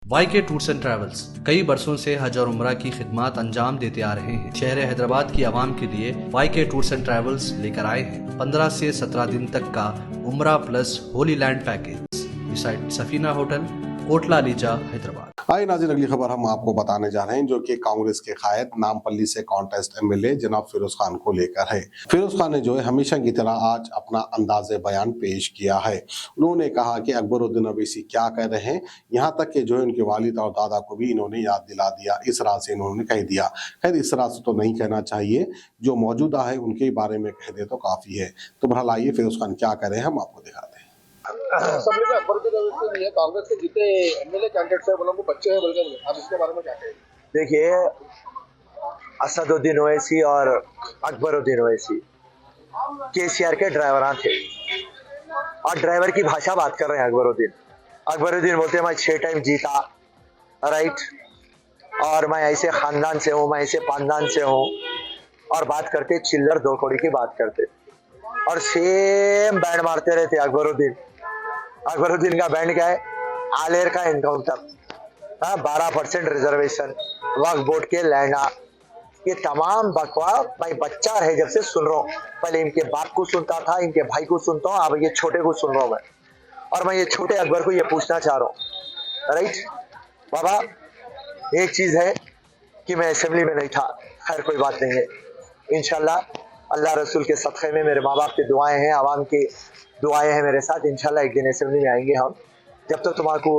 YK tours and travels कई बरसों से हज और उम्रा की खिदमत अंजाम देते आ रहे हैं। शहर हैदराबाद की आवाम के लिए YK टूर्स एंड ट्रैवल्स लेकर आए हैं 15 से 17 दिन तक का उम्रा plus Holi land package beside Safina hotel, Kotla Lisa, Hyderabad. आइए नाज़रीन, अगली खबर हम आपको बताने जा रहे हैं जो कि कांग्रेस के कायद नामपल्ली से कॉन्टेस्ट एमएलए जनाब फिरोज खान को लेकर है। फिरोज खान ने जो है हमेशा की तरह आज अपना अंदाज़े बयान पेश किया है। उन्होंने कहा कि अकबरुद्दीन अवैसी क्या कह रहे हैं, यहाँ तक कि जो है उनके वालिद और दादा को भी इन्होंने याद दिला दिया। इस राह से इन्होंने कह दिया, खैर इस राह से तो नहीं कहना चाहिए, जो मौजूदा है उनके बारे में कह दे तो काफ़ी है। तो बहरहाल आइए फिरोज खान क्या कह रहे हैं हम आपको दिखाते हैं। असेंबली में अकबरुद्दीन अवैसी नहीं है, कांग्रेस के जितने एमएलए कैंडिडेट्स हैं वो लोग बच्चे हैं बोलकर आप इसके बारे में क्या कहेंगे? देखिए, असदुद्दीन ओवैसी और अकबरुद्दीन ओवैसी केसीआर के ड्राइवरान थे और ड्राइवर की भाषा बात कर रहे हैं। अकबरुद्दीन बोलते हैं मैं 6 टाइम जीता, राइट, और मैं ऐसे खानदान से हूँ, मैं ऐसे पानदान से हूँ, और बात करते चिल्लर 2 कौड़ी की बात करते और सेम बैंड मारते रहते। अकबरुद्दीन का बैंड क्या है? आलेर का एनकाउंटर, 12% रिजर्वेशन, वक्फ बोर्ड के लैंडा, ये तमाम बकवास भाई बच्चा रहे जब से सुन रहा हूँ। पहले इनके बाप को सुनता था, इनके भाई को सुनता हूँ, अब ये छोटे को सुन रहा हूँ मैं। और मैं ये छोटे अकबर को ये पूछना चाह रहा हूँ, राइट बाबा, एक चीज है कि मैं असेंबली में नहीं था, खैर कोई बात नहीं है, इंशाल्लाह अल्लाह रसूल के सदक़े में मेरे माँ बाप की दुआएं हैं, आवाम की दुआएं हैं मेरे साथ, इंशाल्लाह एक दिन असेंबली में आएंगे हम, जब तक तुम्हारे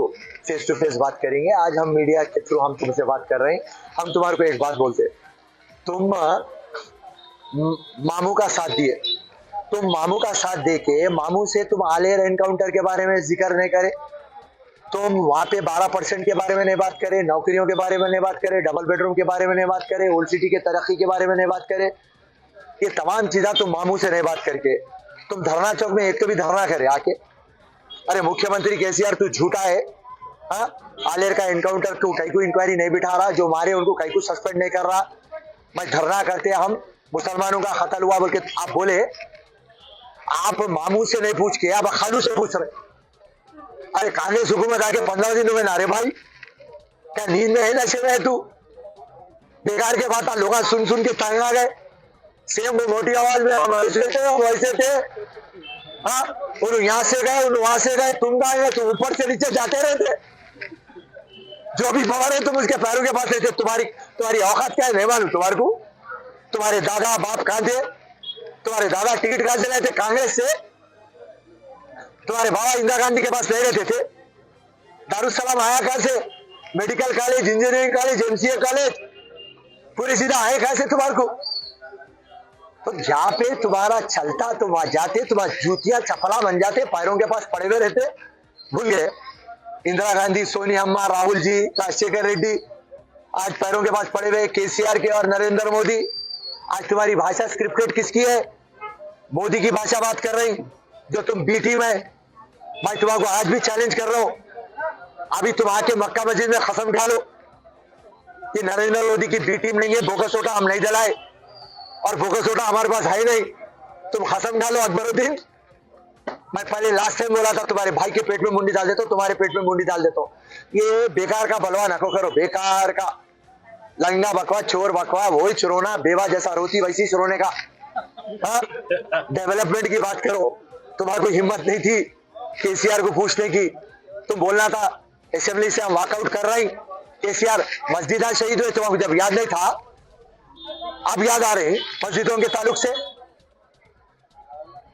फेस टू फेस बात करेंगे। आज हम मीडिया के थ्रू हम तुमसे बात कर रहे हैं। हम तुम्हारे को एक बात बोलते, तुम मामू का साथ दिए, तुम मामू का साथ दे के मामू से तुम आलेर एनकाउंटर के बारे में जिक्र नहीं करे, तुम वहाँ पे 12% के बारे में नहीं बात करे, नौकरियों के बारे में नहीं बात करे, डबल बेडरूम के बारे में नहीं बात करे, ओल्ड सिटी के तरक्की के बारे में नहीं बात करे, ये तमाम चीज़ें तुम मामू से नहीं बात करके तुम धरना चौक में एक कभी धरना करे आके, अरे मुख्यमंत्री केसीआर तू झूठा है, हाँ, आलेर का एनकाउंटर तू कहीं को इंक्वायरी नहीं बिठा रहा, जो मारे उनको कहीं को सस्पेंड नहीं कर रहा, मैं धरना करते हम मुसलमानों का कत्ल हुआ बोल के आप बोले, आप मामू से नहीं पूछ के आप खालू से पूछ रहे। अरे कांग्रेस हुकूमत आके 15 दिनों में नारे भाई, क्या नींद में है, नशे में है तू? बेकार के बात लोग सुन सुन के तंग आ गए, सेम मोटी आवाज में हम वैसे थे, हाँ, उन यहाँ से गए, उन वहां से गए, तुम गए, तुम ऊपर से नीचे जाते रहते, जो भी पवार है तुम उसके पैरों के पास रहते। तुम्हारी औकात क्या है नहीं मालूम तुम्हारे को? तुम्हारे दादा बाप कहाँ थे? तुम्हारे दादा टिकट कहाँ से लाए थे कांग्रेस से? तुम्हारे बाबा इंदिरा गांधी के पास ले रहते थे। दारुसलाम आया कहाँ से? Medical college, engineering college, MCA college, पूरी सीधा आए कहाँ से तुम्हारे को? तो जहाँ पे तुम्हारा चलता तुम वहां जाते, तुम्हारा जूतियां चपला बन जाते, पैरों के पास पड़े हुए रहते। भूल गए इंदिरा गांधी, सोनिया अम्मा, राहुल जी, राजशेखर रेड्डी, आज पैरों के पास पड़े हुए केसीआर के और नरेंद्र मोदी। आज तुम्हारी भाषा स्क्रिप्टेड किसकी है? मोदी की भाषा बात कर रही, जो तुम बी टीम है। मैं तुम्हारे आज भी चैलेंज कर रहा हूं, अभी तुम आके मक्का मस्जिद में कसम खा लो कि नरेंद्र मोदी की बी टीम नहीं है, बोगस वोटा हम नहीं जलाए और बोगस वोटा हमारे पास है नहीं, तुम कसम खा लो अकबरुद्दीन। मैं पहले लास्ट टाइम बोला था तुम्हारे भाई के पेट में मुंडी डाल देता हूँ, तुम्हारे पेट में मुंडी डाल देता हूँ। ये बेकार का बलवा नको करो, बेकार का लंगा बकवा, चोर बकवा, वही चुरोना, बेवा जैसा रोती वैसी चुरोने का। डेवलपमेंट की बात करो, तुम्हारे को हिम्मत नहीं थी केसीआर को पूछने की, तुम बोलना था असेंबली से हम वॉकआउट कर रहे हैं, केसीआर मस्जिदा शहीद हुए, तुम्हारे जब याद नहीं था, अब याद आ रहे मस्जिदों के ताल्लुक से।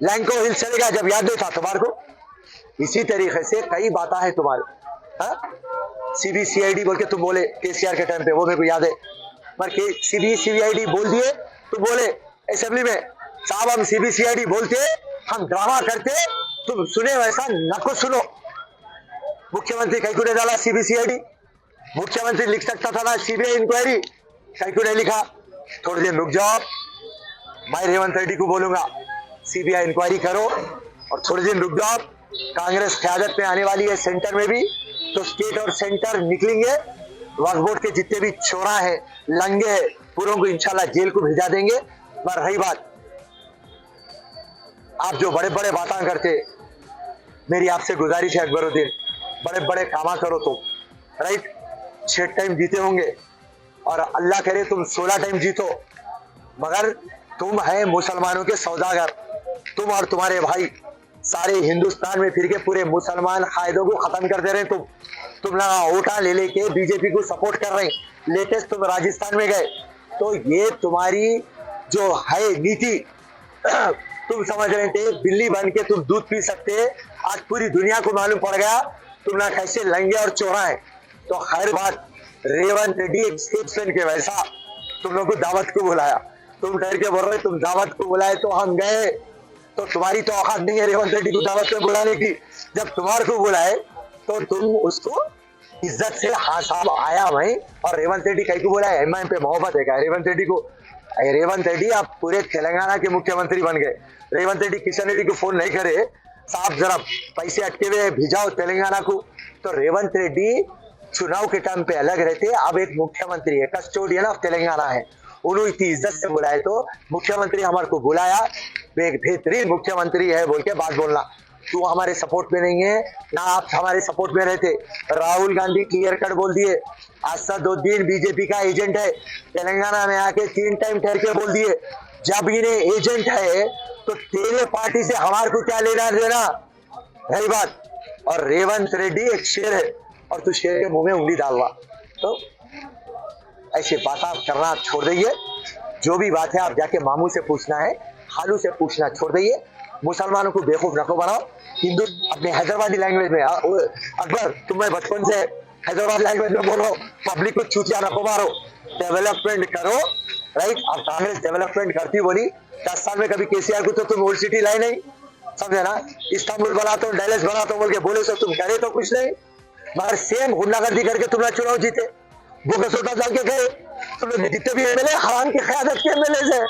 लैंको हिल चलेगा, जब याद नहीं था तुम्हारे को। इसी तरीके से कई बातें हैं तुम्हारे, CBCID बोल के तुम बोले केसीआर के टाइम पे, वो मेरे को याद है, पर CBCID बोल दिए, तुम बोले असेंबली में साहब हम CBCID बोलते, हम ड्रामा करते, तुम सुने वैसा नको सुनो। मुख्यमंत्री कहीं को नहीं डाला CBCID, मुख्यमंत्री लिख सकता था ना CBI इंक्वायरी, कहीं को नहीं लिखा। थोड़ी देर रुक जाओ, मैं रेवंत रेड्डी को बोलूंगा CBI इंक्वायरी करो, और थोड़ी दिन रुक जाओ, कांग्रेस क़यादत में आने वाली है सेंटर में भी, तो स्टेट और सेंटर निकलेंगे, वक्फ बोर्ड के जितने भी चोरा है, लंगे है, पूरों को इंशाल्लाह जेल को भिजा देंगे। पर रही बात आप जो बड़े बड़े बातें करते, मेरी आपसे गुजारिश है अकबरुद्दीन, बड़े बड़े कामा करो तुम, राइट, 6 टाइम जीते होंगे और अल्लाह करे तुम 16 टाइम जीतो, मगर तुम है मुसलमानों के सौदागर। तुम और तुम्हारे भाई सारे हिंदुस्तान में फिर के पूरे मुसलमान कायदों को खत्म कर दे रहे। तुम ना वोटा ले लेके बीजेपी को सपोर्ट कर रहे हैं। लेटेस्ट तुम राजस्थान में गए तो ये तुम्हारी जो है नीति तुम समझ रहे थे बिल्ली बन के तुम दूध पी सकते। आज पूरी दुनिया को मालूम पड़ गया तुम ना कैसे लंगे और चोरा है। तो खैर बात, रेवंत रेड्डी एक स्टेट्समैन के वैसा तुम लोग को दावत को बुलाया, तुम डर के बोल रहे तुम दावत को बुलाए तो हम गए, तो तुम्हारी तो औकात नहीं है रेवंत रेड्डी को दावत में बुलाने की। जब तुम्हारे को बुलाए तो तुम उसको इज्जत से हाँ साहब आया भाई। और रेवंत रेड्डी कहीं को बोला एमआईएम पे मोहब्बत है क्या रेवंत रेड्डी को? रेवंत रेड्डी आप पूरे तेलंगाना के मुख्यमंत्री बन गए। रेवंत रेड्डी किशन रेड्डी को फोन नहीं करे साहब जरा पैसे अटके हुए भिजाओ तेलंगाना को। तो रेवंत रेड्डी चुनाव के टाइम पे अलग रहते, अब एक मुख्यमंत्री है, कस्टोडियन ऑफ तेलंगाना है। उन्होंने इतनी इज्जत से बुलाए तो मुख्यमंत्री हमारे को बुलाया, एक बेहतरीन मुख्यमंत्री है बोल के बात बोलना। तू हमारे सपोर्ट में नहीं है ना आप हमारे सपोर्ट में रहते। राहुल गांधी क्लियर कट बोल दिए असदुद्दीन बीजेपी का एजेंट है, तेलंगाना में आके 3 टाइम ठहर के बोल दिए जब इन्हें एजेंट है तो तेरे पार्टी से हमारे को क्या लेना देना है बात। और रेवंत रेड्डी एक शेर है और तू शेर के मुंह में उंगली डालवा, तो ऐसी बात आप करना छोड़ दीजिए। जो भी बात है आप जाके मामू से पूछना है, खालू से पूछना छोड़ दीजिए। मुसलमानों को बेवकूफ नको बनाओ। हिंदू अपने हैदराबादी लैंग्वेज में अकबर तुम्हें बचपन से हैदराबाद लैंग्वेज में बोलो, पब्लिक को चूतिया नको मारो, डेवलपमेंट करो। राइट, अब कांग्रेस डेवलपमेंट करती बोली 10 साल में कभी केसीआर को तो तुम ओल्ड सिटी लाई नहीं, समझे ना। इस्तांबुल बनाता हूँ डैलेस बनाता हूँ बोल के बोले सब तुम करे तो कुछ नहीं, मगर सेम गुंडागर्दी करके तुमने चुनाव जीते, बोगसोटा डाल के गए। तुम लोग जितने भी एमएलए हराम की क़यादत के एमएलए है,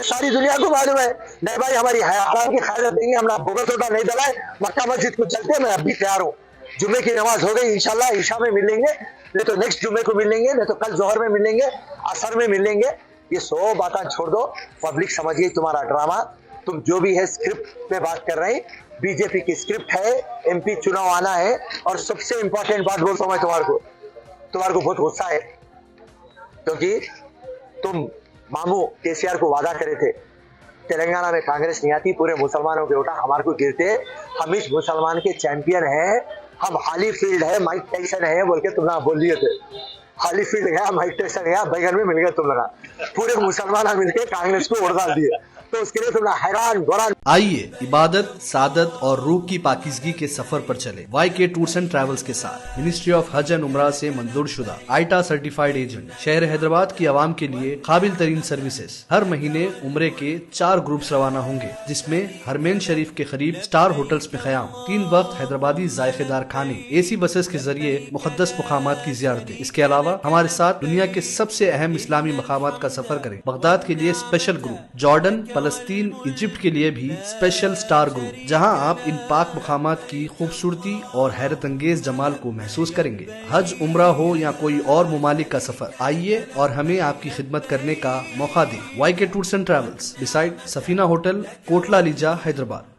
सारी दुनिया को मालूम है। नहीं भाई हमारी हराम की क़यादत नहीं है, हम बोगसोटा नहीं डलाए, मक्का मस्जिद को चलते। मैं अभी तैयार हूँ, जुम्मे की नमाज हो गई इंशाल्लाह, ईशा में मिलेंगे, नहीं तो नेक्स्ट जुम्मे को मिलेंगे, नहीं तो कल जोहर में मिलेंगे, असर में मिलेंगे। ये 100 बातें छोड़ दो, पब्लिक समझ गई तुम्हारा ड्रामा। तुम जो भी है स्क्रिप्ट पे बात कर रहे हैं, बीजेपी की स्क्रिप्ट है, एमपी चुनाव आना है। और सबसे इंपॉर्टेंट बात बोलता हूं मैं तुम्हारे को बहुत गुस्सा है क्योंकि तुम मामू केसीआर को वादा करे थे तेलंगाना में कांग्रेस नहीं आती, पूरे मुसलमानों के वोटा हमारे को गिरते, हम इस मुसलमान के चैंपियन हैं, हम हाली फील्ड है, माइक टाइसन है बोल के तुम ना बोल दिए थे। हाली फील्ड गया, माइक टाइसन गया, बैगन में मिल गया तुम लगा, पूरे मुसलमान मिलकर कांग्रेस को वोट डाल दिए। तो उसके लिए तुम हैरान गोरान। आइए इबादत, सादत और रूह की पाकिजगी के सफर पर चले YK टूर्स एंड ट्रैवल्स के साथ। मिनिस्ट्री ऑफ हज एंड उमरा से मंजूर शुदा आईटा सर्टिफाइड एजेंट, शहर हैदराबाद की आवाम के लिए काबिल तरीन सर्विसेज। हर महीने उम्रे के 4 ग्रुप्स रवाना होंगे, जिसमें हरमैन शरीफ के करीब स्टार होटल्स में क़याम, 3 वक्त हैदराबादी जायकेदार खाने, AC बसेस के जरिए मुकद्दस मकामात की ज़ियारतें। इसके अलावा हमारे साथ दुनिया के सबसे अहम इस्लामी मकामात का सफर करें। बगदाद के लिए स्पेशल ग्रुप, जॉर्डन, फलस्तीन, इजिप्ट के लिए भी स्पेशल स्टार ग्रुप, जहां आप इन पाक मकामात की खूबसूरती और हैरत अंगेज जमाल को महसूस करेंगे। हज, उम्रा हो या कोई और मुमालिक का सफर, आइए और हमें आपकी खिदमत करने का मौका दें। YK tours and travels, beside Safina hotel, Kotla Lisa, Hyderabad.